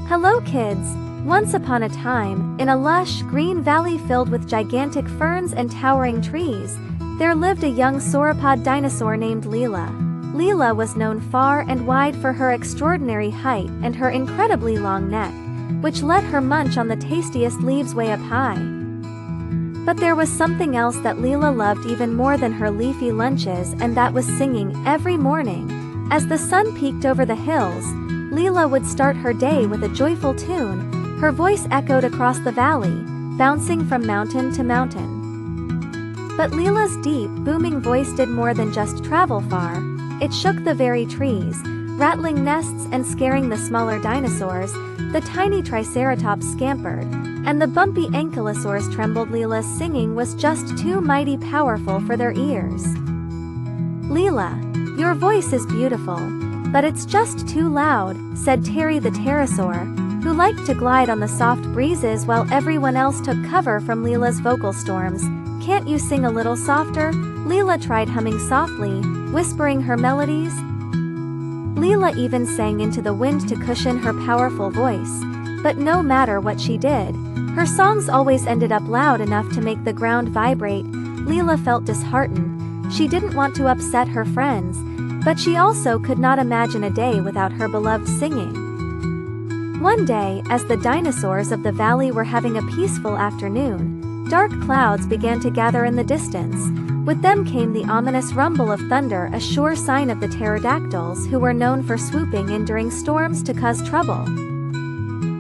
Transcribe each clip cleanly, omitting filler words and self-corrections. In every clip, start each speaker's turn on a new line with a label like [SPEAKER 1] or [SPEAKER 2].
[SPEAKER 1] Hello kids! Once upon a time, in a lush, green valley filled with gigantic ferns and towering trees, there lived a young sauropod dinosaur named Lila. Lila was known far and wide for her extraordinary height and her incredibly long neck, which let her munch on the tastiest leaves way up high. But there was something else that Lila loved even more than her leafy lunches, and that was singing every morning. As the sun peeked over the hills, Lila would start her day with a joyful tune. Her voice echoed across the valley, bouncing from mountain to mountain. But Lila's deep, booming voice did more than just travel far. It shook the very trees, rattling nests and scaring the smaller dinosaurs. The tiny triceratops scampered, and the bumpy ankylosaurs trembled. Lila's singing was just too mighty powerful for their ears. "Lila, your voice is beautiful, but it's just too loud," said Terry the pterosaur, who liked to glide on the soft breezes while everyone else took cover from Lila's vocal storms. "Can't you sing a little softer?" Lila tried humming softly, whispering her melodies. Lila even sang into the wind to cushion her powerful voice, but no matter what she did, her songs always ended up loud enough to make the ground vibrate. Lila felt disheartened. She didn't want to upset her friends, but she also could not imagine a day without her beloved singing. One day, as the dinosaurs of the valley were having a peaceful afternoon, dark clouds began to gather in the distance. With them came the ominous rumble of thunder, a sure sign of the pterodactyls, who were known for swooping in during storms to cause trouble.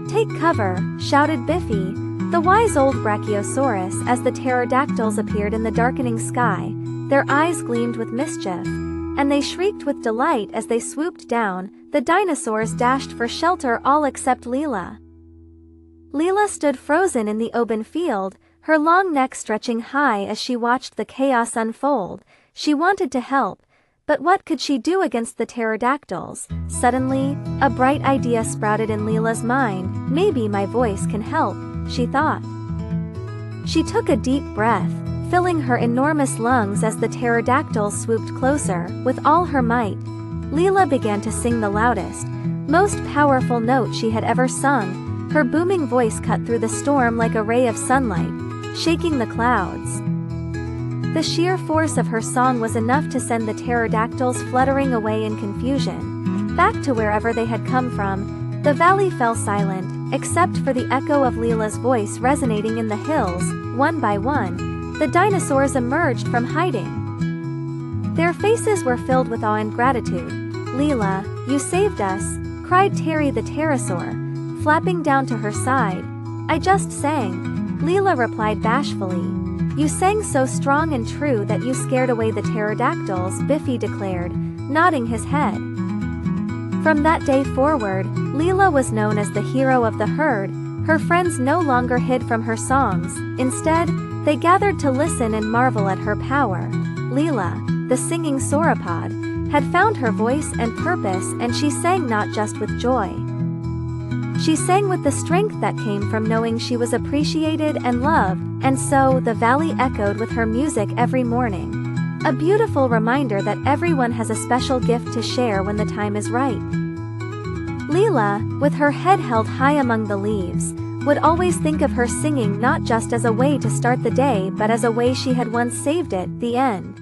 [SPEAKER 1] "Take cover," shouted Biffy, the wise old brachiosaurus, as the pterodactyls appeared in the darkening sky. Their eyes gleamed with mischief, and they shrieked with delight as they swooped down. The dinosaurs dashed for shelter, all except Lila. Lila stood frozen in the open field, her long neck stretching high as she watched the chaos unfold. She wanted to help, but what could she do against the pterodactyls? Suddenly, a bright idea sprouted in Lila's mind. "Maybe my voice can help," she thought. She took a deep breath, filling her enormous lungs as the pterodactyls swooped closer. With all her might, Lila began to sing the loudest, most powerful note she had ever sung. Her booming voice cut through the storm like a ray of sunlight, shaking the clouds. The sheer force of her song was enough to send the pterodactyls fluttering away in confusion, back to wherever they had come from. The valley fell silent, except for the echo of Lila's voice resonating in the hills. One by one, the dinosaurs emerged from hiding. Their faces were filled with awe and gratitude. "Lila, you saved us," cried Terry the pterosaur, flapping down to her side. "I just sang," Lila replied bashfully. "You sang so strong and true that you scared away the pterodactyls," Biffy declared, nodding his head. From that day forward, Lila was known as the hero of the herd. Her friends no longer hid from her songs. Instead, they gathered to listen and marvel at her power. Lila, the singing sauropod, had found her voice and purpose, and she sang not just with joy. She sang with the strength that came from knowing she was appreciated and loved, and so the valley echoed with her music every morning. A beautiful reminder that everyone has a special gift to share when the time is right. Lila, with her head held high among the leaves, would always think of her singing not just as a way to start the day but as a way she had once saved it. The end.